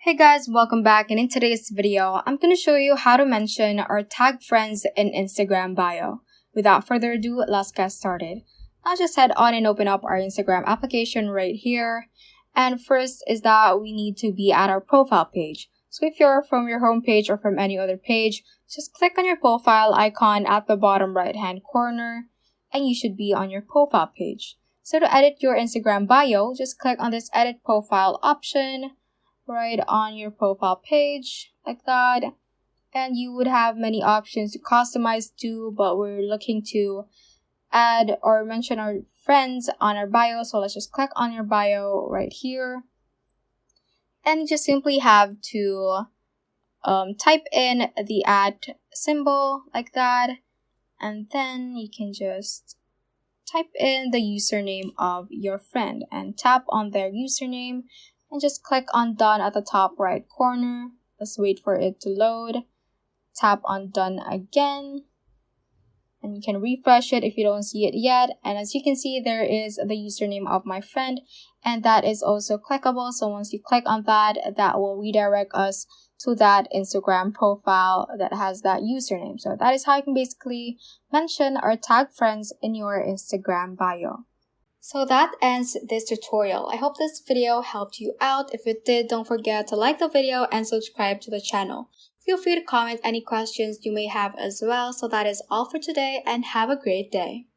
Hey guys, welcome back, and in today's video, I'm going to show you how to mention or tag friends in Instagram bio. Without further ado, let's get started. I'll just head on and open up our Instagram application right here. And first is that we need to be at our profile page. So if you're from your home page or from any other page, just click on your profile icon at the bottom right hand corner and you should be on your profile page. So to edit your Instagram bio, just click on this edit profile option right on your profile page like that, and you would have many options to customize to, but we're looking to add or mention our friends on our bio. So let's just click on your bio right here, and you just simply have to type in the @ symbol like that, and then you can just type in the username of your friend and tap on their username and just click on done at the top right corner. Let's wait for it to load. Tap on done again. And you can refresh it if you don't see it yet. And as you can see, there is the username of my friend. And that is also clickable. So once you click on that, that will redirect us to that Instagram profile that has that username. So that is how you can basically mention or tag friends in your Instagram bio. So that ends this tutorial. I hope this video helped you out. If it did, don't forget to like the video and subscribe to the channel. Feel free to comment any questions you may have as well. So that is all for today, and have a great day.